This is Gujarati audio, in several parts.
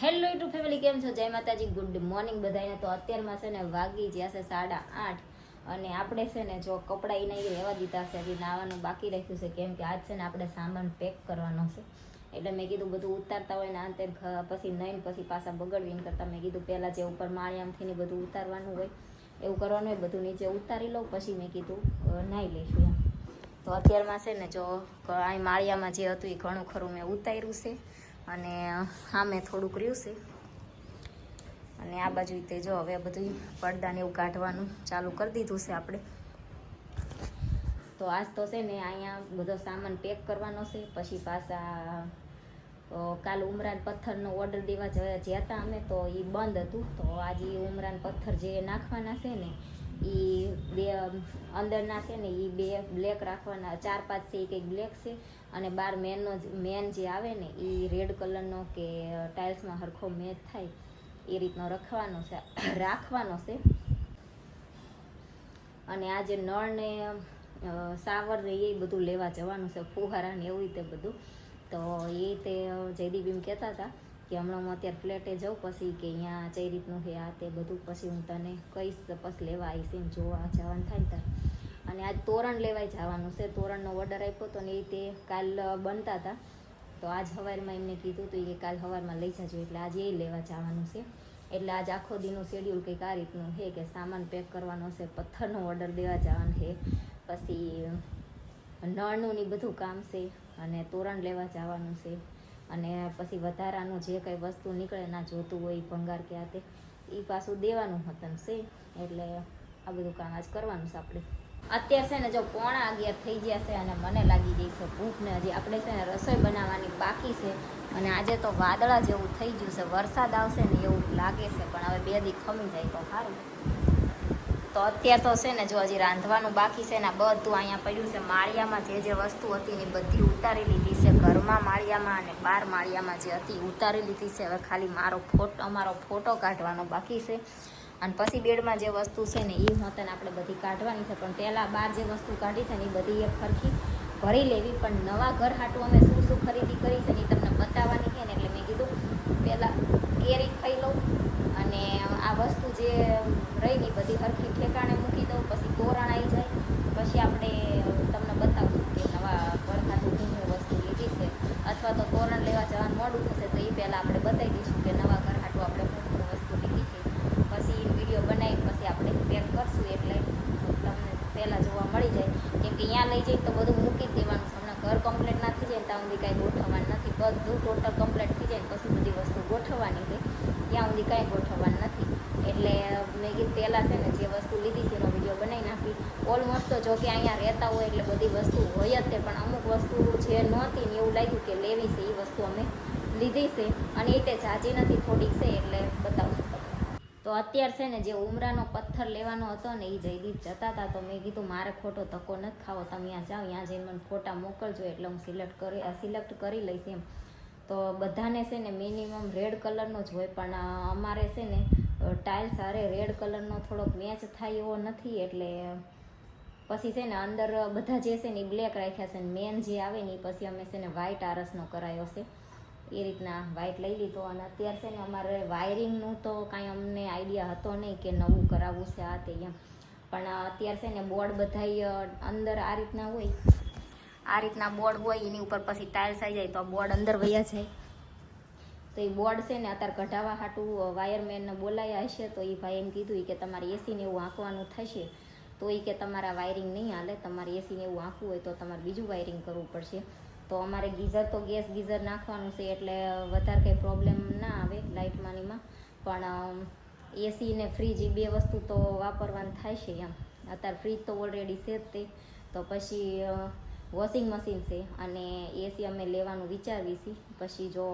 હેલો યુટ્યુબ ફેમિલી, કેમ છો? જય માતાજી, ગુડ મોર્નિંગ બધાને. તો અત્યારમાં છે ને વાગી જ્યાં છે 8:30 અને આપણે છે ને જો કપડાં એને રહેવા દીધા છે, હજી નાવાનું બાકી રાખ્યું છે, કેમ કે આજ છે ને આપણે સામાન પેક કરવાનો છે. એટલે મેં કીધું બધું ઉતારતા હોય ને અંતે પછી નહીં પછી પાછા બગડવીને કરતાં મેં કીધું પહેલાં જે ઉપર માળિયામથી ને બધું ઉતારવાનું હોય એવું કરવાનું હોય, બધું નીચે ઉતારી લઉં પછી મેં કીધું નાહી લઈશું એમ. તો અત્યારમાં છે ને જો અહીં માળિયામાં જે હતું એ ઘણું ખરું મેં ઉતાર્યું છે અને સામે થોડુંક રહ્યું છે અને આ બાજુ તે જો હવે બધું પડદાને એવું કાઢવાનું ચાલુ કરી દીધું છે આપણે. તો આજ તો છે ને અહીંયા બધો સામાન પેક કરવાનો છે. પછી પાછા કાલ ઉમરાન પથ્થરનો ઓર્ડર દેવા ગયા હતા અમે, તો એ બંધ હતું. તો આજે ઉમરાન પથ્થર જે નાખવાના છે ને એ બે અંદરના છે ને એ બે બ્લેક રાખવાના, 4-5 છે એ કંઈક બ્લેક છે અને બાર મેન જે આવે ને એ રેડ કલરનો કે ટાઇલ્સમાં સરખો મેચ થાય એ રીતનો રાખવાનો છે. અને આ જે નળ ને સાવર ને એ બધું લેવા જવાનું છે, ફુહારા ને એવું રીતે બધું. તો એ તે જયદીપ એમ કહેતા હતા કે હમણાં હું અત્યારે ફ્લેટે જાઉં પછી કે અહીંયા કઈ રીતનું છે આ તે બધું પછી હું તને કહીશ, પછી લેવા આવીશ એમ, જોવા જવાનું થાય ને ત્યારે. અને આજ તોરણ લેવાય જવાનું છે. તોરણનો ઓર્ડર આપ્યો હતો ને એ તે કાલ બનતા હતા, તો આજ સવારમાં એમને કીધું હતું કે કાલ સવારમાં લઈ જજો, એટલે આજે એ લેવા જવાનું છે. એટલે આજ આખો દીનું શેડ્યુલ કંઈક આ રીતનું છે કે સામાન પેક કરવાનો છે, પથ્થરનો ઓર્ડર દેવા જવાનું છે, પછી નળનું ને બધું કામ છે અને તોરણ લેવા જવાનું છે અને પછી વધારાનું જે કંઈ વસ્તુ નીકળે ના જોતું હોય ભંગાર કે આ તે એ પાછું દેવાનું હતું છે. એટલે આ બધું કામ આજ કરવાનું છે આપણે. અત્યારે છે ને જો 11:45 થઈ ગયા છે અને મને લાગી ગઈ છે ભૂખ ને હજી આપણે છે ને રસોઈ બનાવવાની બાકી છે. અને આજે તો વાદળા જેવું થઈ ગયું છે, વરસાદ આવશે ને એવું લાગે છે, પણ હવે 2 દી ખમી જાય તો સારું. તો અત્યારે તો છે ને જો હજી રાંધવાનું બાકી છે ને બધું અહીંયા પડ્યું છે. માળિયામાં જે વસ્તુ હતી ને બધી ઉતારી લીધી છે, ઘરમાં માળિયામાં અને બહાર માળિયામાં જે હતી ઉતારી લીધી છે. હવે ખાલી અમારો ફોટો કાઢવાનો બાકી છે અને પછી બેડમાં જે વસ્તુ છે ને એ મતન આપણે બધી કાઢવાની છે. પણ પહેલાં બહાર જે વસ્તુ કાઢી છે ને એ બધી એક સરખી ભરી લેવી. પણ નવા ઘર હાટું અમે શું ખરીદી કરી છે ને એ તમને બતાવવાની છે ને, એટલે મેં કીધું પહેલાં કેરી ખાઈ લઉં અને આ વસ્તુ જે રહી ને બધી સરખી ઠેકાણે મૂકી દઉં, પછી તોરણ આવી જાય પછી આપણે તમને બતાવશું કે નવા ઘર હાટું શું વસ્તુ લીધી છે. અથવા તો તોરણ લેવા જવાનું મોડું થશે તો એ પહેલાં આપણે બતાવી દઈશું કે નવા ઘર હાટું આપણે શું વસ્તુ લીધી છે. પછી વિડીયો બનાવી પછી આપણે પેક કરશું એટલે તમને પહેલાં જોવા મળી જાય. કેમ કે અહીંયા લઈ જઈને તો બધું મૂકી જ દેવાનું છે. હમણાં ઘર કમ્પ્લીટ ના થઈ જાય ત્યાં સુધી કાંઈ ગોઠવવાનું નથી. બધું ટોટલ કમ્પ્લીટ થઈ જાય પછી બધી વસ્તુ ગોઠવવાની છે, ત્યાં સુધી કાંઈ ગોઠવવાનું નથી. એટલે મેં કીધું પહેલાં છે ને જે વસ્તુ લીધી છે એનો વિડીયો બનાવી નાખી. ઓલમોસ્ટ તો જો કે અહીંયા રહેતા હોય એટલે બધી વસ્તુ હોય જ તે, પણ અમુક વસ્તુ જે નહોતી ને એવું લાગ્યું કે લેવી છે એ વસ્તુ અમે લીધી છે અને એ તે જાજી નથી, થોડીક છે એટલે બતાવશું. તો અત્યારે છે ને જે ઉમરાનો પથ્થર લેવાનો હતો ને એ જયદીપ જતા હતા, તો મેં કીધું મારે ખોટો ધક્કો નથી ખાવો, તમે ત્યાં જાઓ ત્યાં જઈને મને ફોટા મોકલજો એટલે હું સિલેક્ટ કરી લઈશ એમ. તો બધાને છે ને મિનિમમ રેડ કલરનો જ હોય, પણ અમારે છે ને ટાઇલ્સ હારે રેડ કલરનો થોડોક મેચ થાય એવો નથી, એટલે પછી છે ને અંદર બધા જે છે ને એ બ્લેક રાખ્યા છે. મેન જે આવે ને એ પછી અમે છે ને વ્હાઇટ આરસનો કરાયો છે, એ રીતના વ્હાઇટ લઈ લીધો. અને અત્યારે છે ને અમારે વાયરિંગનું તો કાંઈ અમને આઈડિયા હતો નહીં કે નવું કરાવવું છે આ તે એમ, પણ અત્યારે છે ને બોર્ડ બધાય અંદર આ રીતના હોય, આ રીતના બોર્ડ હોય એની ઉપર પછી ટાઇલ્સ આવી જાય તો બોર્ડ અંદર વયા જાય. તો એ બોર્ડ છે ને અત્યારે કઢાવવા હાટું વાયરમેનને બોલાયા હશે, તો એ ભાઈ એમ કીધું કે તમારે એસીને એવું આંકવાનું થશે તો એ કે તમારા વાયરિંગ નહીં હાલે, તમારે એસીને એવું આંકવું હોય તો તમારે બીજું વાયરિંગ કરવું પડશે. તો અમારે ગીઝર તો ગેસ ગીઝર નાખવાનું છે એટલે વધારે કંઈ પ્રોબ્લેમ ના આવે લાઇટમાંનીમાં, પણ એસી ને ફ્રીજ એ 2 વસ્તુ તો વાપરવાનું થાય છે એમ. અત્યારે ફ્રીજ તો ઓલરેડી છે જ તે, તો પછી વોશિંગ મશીન છે અને એસી અમે લેવાનું વિચારવી છીએ. પછી જો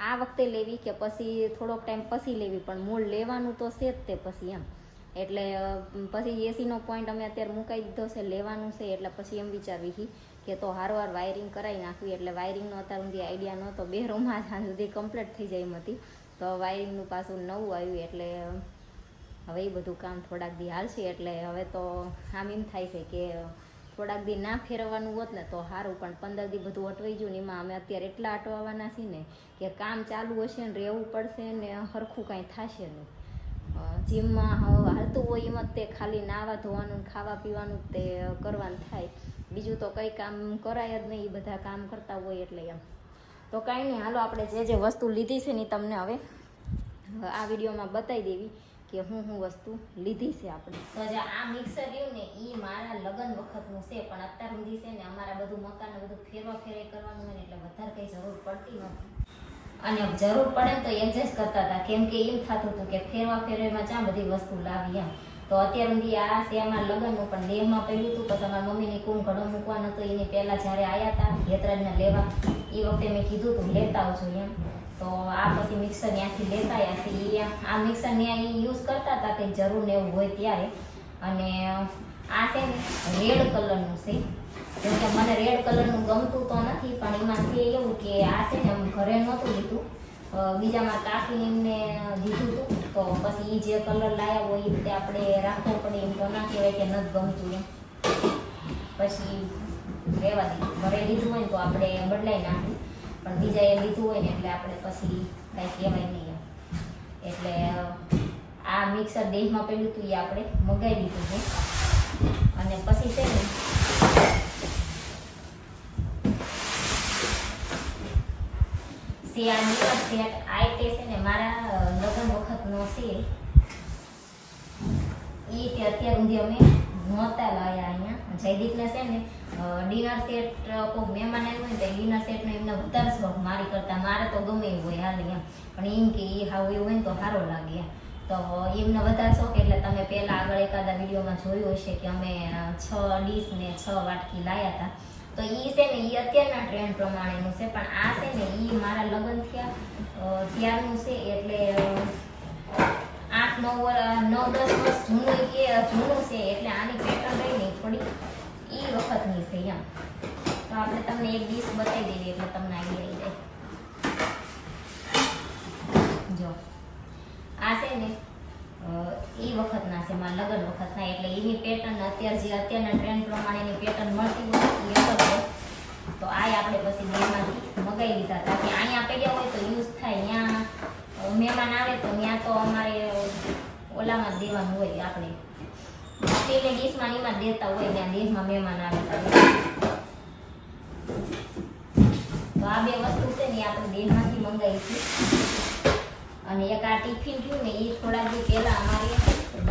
આ વખતે લેવી કે પછી થોડોક ટાઈમ પછી લેવી, પણ મૂળ લેવાનું તો છે જ તે પછી એમ. એટલે પછી એસીનો પોઈન્ટ અમે અત્યારે મુકાઈ દીધો છે, લેવાનું છે એટલે પછી એમ વિચારવી કે તો હારવાર વાયરિંગ કરાવી નાખવી. એટલે વાયરિંગનો અત્યાર સુધી આઈડિયા નહોતો, 2 રૂમમાં જ્યાં સુધી કમ્પ્લીટ થઈ જાય એમ હતી, તો વાયરિંગનું પાછું નવું આવ્યું એટલે હવે એ બધું કામ થોડાક દી હાલશે. એટલે હવે તો આમ એમ થાય છે કે થોડાક દી ના ફેરવવાનું હોત ને તો સારું, પણ 15 દી બધું અટવાઈ ગયું ને એમાં અમે અત્યારે એટલા અટવાવાના છીએ ને કે કામ ચાલુ હશે ને રહેવું પડશે ને સરખું કાંઈ થશે નહીં. જીમમાં હાલતું હોય એમાં તે ખાલી નાવા ધોવાનું ખાવા પીવાનું તે કરવાનું થાય, બીજું તો કંઈ કામ કરાય જ નહીં, એ બધા કામ કરતા હોય એટલે એમ. તો કાંઈ નહીં, હાલો આપણે જે વસ્તુ લીધી છે ને તમને હવે આ વિડીયોમાં બતાવી દેવી કે હું વસ્તુ લીધી છે આપણે. તો જે આ મિક્સર રહ્યું ને એ મારા લગ્ન વખતનું છે, પણ અત્યાર સુધી છે ને અમારા બધું મકાન બધું ફેરવા કરવાનું હોય ને એટલે વધારે કંઈ જરૂર પડતી નથી, અને જરૂર પડે તો એડજસ્ટ કરતા હતા, કેમ કે એમ થતું હતું કે ફેરવામાં ચા બધી વસ્તુ લાવી એમ. તો અત્યાર સુધી આ છે અમારા લગ્નનું, પણ દેહમાં પહેલું હતું, પછી અમારા મમ્મીની કુમ ઘણો મૂકવાનો હતો એની પહેલાં જ્યારે આવ્યા હતા હેતરાજને લેવા એ વખતે મેં કીધું હતું લેતા આવજો એમ. તો આ પછી મિક્સર ત્યાંથી લેતા આવ્યા છે. આ મિક્સર ત્યાં યુઝ કરતા હતા કંઈક જરૂર ને એવું હોય ત્યારે. અને આ છે ને રેડ કલરનું છે, કેમ કે મને રેડ કલરનું ગમતું તો નથી, પણ એમાં છે એવું કે આ છે ને ઘરે નહોતું લીધું, બીજામાં કાકીને એમને દીધું હતું. તો પછી એ જે કલર લાવ્યા હોય એ રીતે આપણે રાખવો પડે, એમ તો ના કહેવાય કે નથી ગમતું એમ. પછી રહેવા દીધું, ઘરે લીધું હોય ને તો આપણે બદલાઈ નાખ્યું, પણ બીજા એ લીધું હોય ને એટલે આપણે પછી કાંઈ કહેવાય નહીં એમ. એટલે આ મિક્સર દેહમાં પેલું હતું એ આપણે મગાવી લીધું છે. અને પછી છે ને આ મિક્સર સેટ આ તે છે ને મારા લગ્ન વખતનો છે, એ કે અત્યાર સુધી અમે નહોતા લાવ્યા. અહીંયા જયદીપને છે ને ડિનર સેટ કોઈ મહેમાન આવ્યું હોય ને તો ડિનર સેટનો એમને વધારે શોખ મારી કરતા, મારે તો ગમે એવું હોય હાલ એમ, પણ એમ કે એ હાવ એવું હોય ને તો સારો લાગે. તો એમને વધારે શોખ, એટલે તમે પહેલાં આગળ એકાદા વિડીયોમાં જોયું હશે કે અમે 6 ડીશ ને 6 વાટકી લાવ્યા હતા. તો એ છે ને એ અત્યારના ટ્રેન્ડ પ્રમાણેનું છે, પણ આ છે ને એ મારા લગ્ન થયા ત્યારનું છે, એટલે 8-9-10 વર્ષ જૂનું છે, એટલે આની પેટર્ન રહી નહીં થોડી એ વખતની છે એમ. તો આપણે તમને એક ડીશ બતાવી દઈએ એટલે તમને આઈડિયા આવી જાય. જો આ છે ને એ વખતના છે, મારા લગ્ન વખતના, એટલે એની પેટર્ન અત્યારના ટ્રેન્ડ પ્રમાણેની પેટર્ન મળતી હોય એ છે. તો આ આપણે પછી બેમાંથી મગાવી લીધા હતા કે અહીંયા પડ્યા હોય તો યુઝ થાય, ત્યાં મહેમાન આવે તો ત્યાં તો અમારે ઓલામાં જ દેવાનું હોય, આપણે સ્ટીલની ડીશમાં એમાં દેતા હોય, ત્યાં દેશમાં મહેમાન આવે. તો આ બે વસ્તુ છે ને આપણે દેશમાંથી મંગાવી છે. અને એક આ ટિફિન થયું ને એ થોડા દી પહેલા અમારે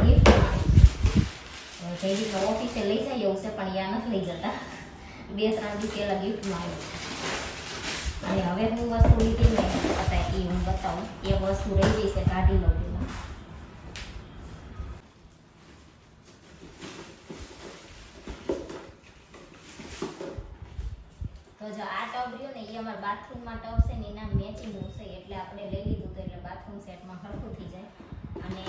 ગિફ્ટ જયદીપના ઓફિસે લઈ જાય એવું છે, પણ ત્યાં નથી લઈ જતા, 2-3 દી પહેલા ગિફ્ટમાં આવ્યું. અને હવે હું વસ્તુ લીધી ને પતા એ હું બતાવું, એ વસ્તુ રહી ગઈ છે, કાઢી લઉં પેલા. તો જો આ ટબ રહ્યું ને એ અમારા બાથરૂમમાં ટબ છે ને એના મેચિંગનું છે, એટલે આપણે લઈ લીધું તો એટલે બાથરૂમ સેટમાં હરખું થઈ જાય. અને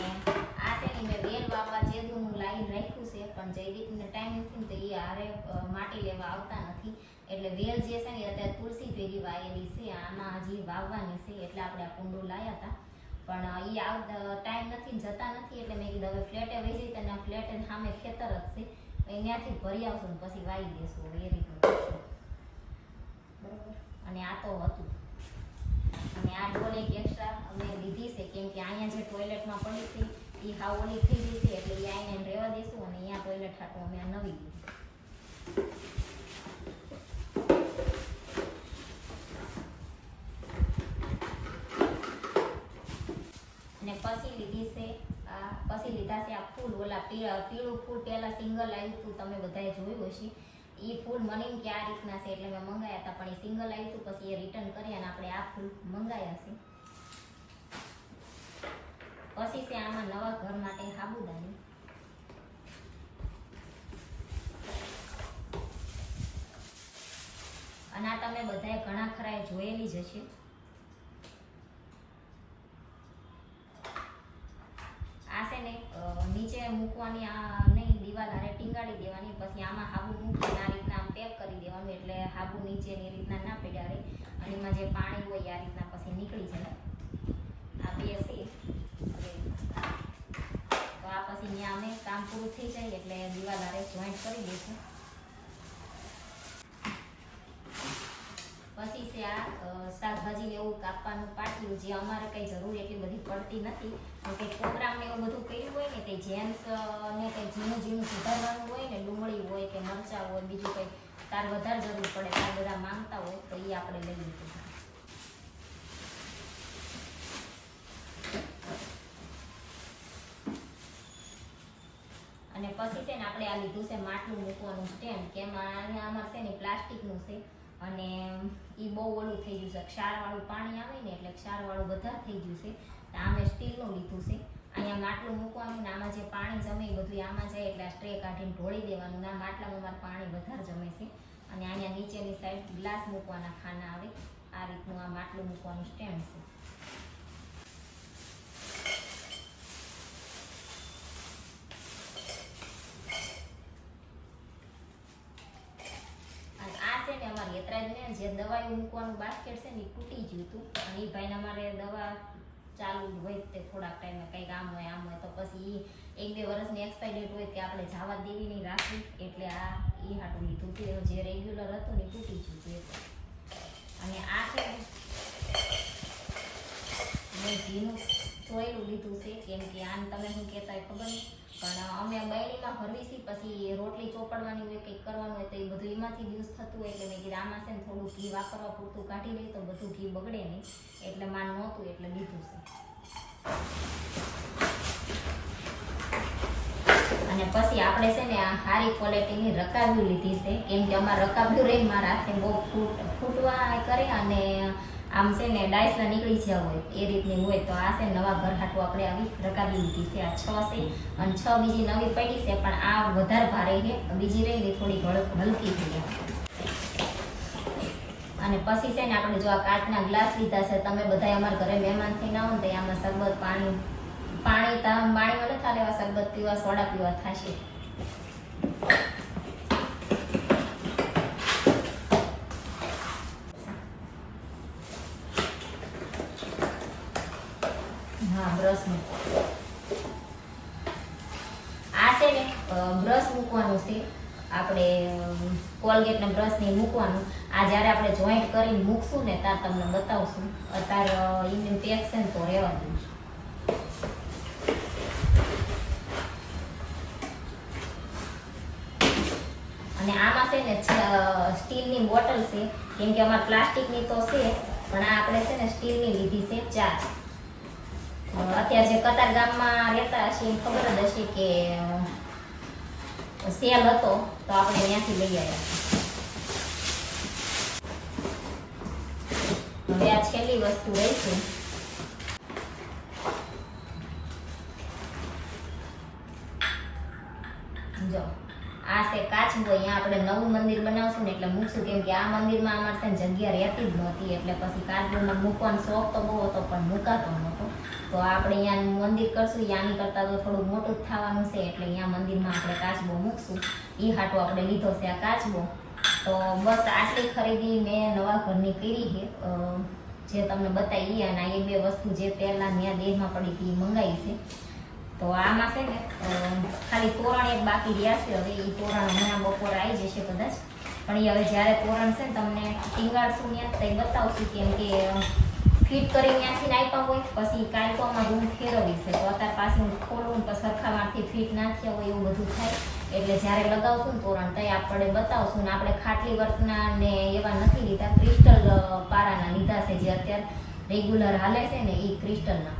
આ છે ને મેં વેલ વાવવા જેદુનું લાઈન રાખ્યું છે, પણ જયદીપને ટાઈમ નથી ને તો એ હારે માટી લેવા આવતા નથી, એટલે વેલ જે છે ને અત્યારે તુલસી ભેગી વાયેલી છે, આમાં હજી વાવવાની છે, એટલે આપણે આ કુંડું લાવ્યા હતા. પણ એ ટાઈમ નથી જતા નથી, એટલે મેં કીધું હવે ફ્લેટે વહી જઈ, તને ફ્લેટે સામે ખેતર જ છે, ત્યાંથી ભરી આવશું ને પછી વાવી દેશું, એ રીતનું બરોબર. અને આ તો હતું, અને આ ડોલ એક એક્સ્ટ્રા અમે લીધી છે, કેમ કે અહીંયા જે ટોયલેટમાં પડી છે એ હાવ ઓલી થઈ ગઈ છે, એટલે એ આઈને રહેવા દઈશું, અને અહીંયા ટોયલેટ હાટું અમે આ નવી લીધી. અને પછી લીધી છે પછી લીધા છે આ ફૂલ, ઓલા પીળું ફૂલ પહેલા સિંગલ આવ્યું હતું, તમે બધાએ જોયું હશે. એ ફૂલ મને એમ કે આ રીતના છે એટલે મેં મંગાયા હતા, પણ એ સિંગલ આવ્યું હતું, પછી એ રિટર્ન કરી અને આપણે આ ફૂલ મંગાયા છે. પછી છે આમાં નવા ઘર માટે સાબુદાની, અને આ તમે બધાએ ઘણા ખરાએ જોયેલી જ હશે. આ છે ને નીચે મૂકવાની, આ નહીં દિવાલ હારે ટીંગાડી દેવાની, પછી આમાં હાબુ મૂકીને આ રીતના આમ પેક કરી દેવાનું, એટલે હાબુ નીચેની રીતના ના પડ્યા રહે, અને એમાં જે પાણી હોય આ રીતના પછી નીકળી જાય. આ બે છે, તો આ પછી ત્યાં અમે કામ પૂરું થઈ જાય એટલે દિવાલ હારે જોઈન્ટ કરી દઈશું. પછી છે આ શાકભાજીને એવું કાપવાનું પાટિયું, જે અમારે કંઈ જરૂર એટલી બધી પડતી નથી. કંઈ પ્રોગ્રામ ને એવું બધું કર્યું હોય ને, તે જેન્ટ્સ ને કંઈ ઝીણું ઝીણું સુધારવાનું હોય ને, ડુંગળી હોય કે મરચાં હોય, બીજું કંઈ તાર વધારે જરૂર પડે, તાર બધા માંગતા હોય તો એ આપણે લઈ લીધું. અને પછી છે ને આપણે આ લીધું છે માટલું મૂકવાનું સ્ટેન્ડ, કે એમાં અમારે છે ને પ્લાસ્ટિકનું છે અને એ બહુ ઓલું થઈ ગયું છે, ક્ષારવાળું પાણી આવે ને એટલે ક્ષારવાળું વધારે થઈ ગયું છે. આમે સ્ટીલનું લીધું છે. અહીંયા માટલું મૂકવાનું ને આમાં જે પાણી જમે એ બધું આમાં જાય એટલે આ સ્ટ્રે કાઢીને ઢોળી દેવાનું. આ માટલામાં અમારે પાણી વધારે જમે છે. અને અહીંયા નીચેની સાઈડ ગ્લાસ મૂકવાના ખાના આવે. આ રીતનું આ માટલું મૂકવાનું સ્ટેન્ડ છે. જે દવાઈ મૂકવાનું બાસ્કેટ છે ને એ તૂટી ગયું હતું અને એ ભાઈને અમારે દવા ચાલુ હોય તે થોડાક ટાઈમે કંઈક આમ હોય તો પછી એ 1-2 વર્ષની એક્સપાયરી ડેટ હોય કે આપણે જવા દેવી નહીં રાખવી, એટલે આ એ હાટું લીધું હતું. જે રેગ્યુલર હતું ને તૂટી ગયું હતું એટલે. અને આ છે મેં ઘીનું સોયલું લીધું છે, કેમ કે આને તમે શું કહેતા હોય ખબર નહીં, પણ અમે બૈણીમાં ભરવી છીએ, પછી રોટલી ચોપડવાની હોય કંઈક કરવાનું હોય તો એ બધું એમાંથી યુઝ થતું હોય, એટલે મેં કીધું આમાં છે ને થોડું ઘી વાપરવા પૂરતું કાઢી લઈ તો બધું ઘી બગડે નહીં, એટલે માન નહોતું એટલે લીધું છે. અને પછી આપણે છે ને આ સારી ક્વોલિટીની રકાબી લીધી છે, કેમ કે અમારે રકાબી રહી મારા હાથે બહુ ફૂટવા કરે અને આમ છે ને ડાયસલા નીકળી જ્યાં હોય એ રીતની હોય. તો આ છે નવા ઘર હાટું આપણે આવી રકાબી લીધી છે. આ 6 છે અને 6 બીજી નવી પડી છે, પણ આ વધારે ભારે છે, બીજી રહી ને થોડી હલકી થઈ. અને પછી છે ને આપણે જો આ કાચના ગ્લાસ લીધા છે. તમે બધા અમારા ઘરે મહેમાન થઈને આવો ને તો આમાં શરબત પાણીમાં નથી લેવા, શરબત પીવા, સોડા પીવા થશે. હા, બ્રશ મૂકો. આ છે ને બ્રશ મૂકવાનું છે આપણે, કોલગેટ ને બ્રશ ને મૂકવાનું. આ જ્યારે આપણે જોઈન્ટ કરીને મૂકશું ને ત્યારે તમને બતાવશું. અત્યારે ઇન્ડિયન પેક છે ને તો રહેવા દઉં. અને આમાં છે ને સ્ટીલની બોટલ છે, કેમ કે અમારે પ્લાસ્ટિકની તો છે, પણ આ આપણે છે ને સ્ટીલની લીધી છે 4. અત્યારે જે કતાર ગામમાં રહેતા હશે એ ખબર જ હશે કે સેલ હતો તો આપણે ત્યાંથી લઈ આવ્યા. હવે આ છેલ્લી વસ્તુ રહી છે. જો આ છે કાચબો. અહીંયા આપણે નવું મંદિર બનાવશું ને એટલે મૂકશું, કેમ કે આ મંદિરમાં અમારે છે ને જગ્યા રહેતી જ નહોતી, એટલે પછી કાચબોમાં મૂકવાનો શોખ તો બહુ હતો પણ મૂકાતો નહોતો. તો આપણે અહીંયા મંદિર કરશું, યાની કરતાં તો થોડું મોટું જ થવાનું છે, એટલે અહીંયા મંદિરમાં આપણે કાચબો મૂકશું. એ હાટું આપણે લીધો છે આ કાચબો. તો બસ આટલી ખરીદી મેં નવા ઘરની કરી છે, જે તમને બતાવી. અને આ 2 વસ્તુ જે પહેલાં ત્યાં દેહમાં પડી હતી એ મંગાવી છે. તો આમાં છે ને ખાલી તોરણ એક બાકી રહ્યા છે. હવે એ તોરણ હમણાં બપોરે આવી જશે કદાચ, પણ એ હવે જ્યારે તોરણ છે ને તમને ટીંગાડશું ત્યાં તો એ બતાવશું, કેમ કે ફિટ કરી ત્યાંથી આપ્યા હોય પછી કાયકોમાં રૂમ ફેરવી છે, તો અત્યારે પાછું ખોલવું પછી સરખામાંથી ફિટ ના થયા હોય એવું બધું થાય. એટલે જ્યારે લગાવશું ને તોરણ તો આપણે બતાવશું. ને આપણે ખાટલી વર્કના ને એવા નથી લીધા, ક્રિસ્ટલ પારાના લીધા છે, જે અત્યારે રેગ્યુલર હાલે છે ને એ ક્રિસ્ટલના.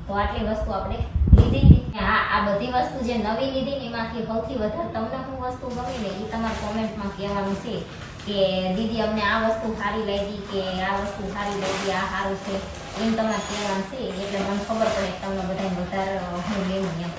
તો આટલી વસ્તુ આપણે લીધી હતી. હા, આ બધી વસ્તુ જે નવી લીધી ને એમાંથી સૌથી વધારે તમને શું વસ્તુ ગમી ને એ તમારે કોમેન્ટમાં કહેવાનું છે કે દીદી અમને આ વસ્તુ સારી લાગી કે આ વસ્તુ સારી લાગી, આ સારું છે, એમ તમારે કહેવાનું છે, એટલે મને ખબર પડે તમને બધાને વધારે હું લેવું એમ.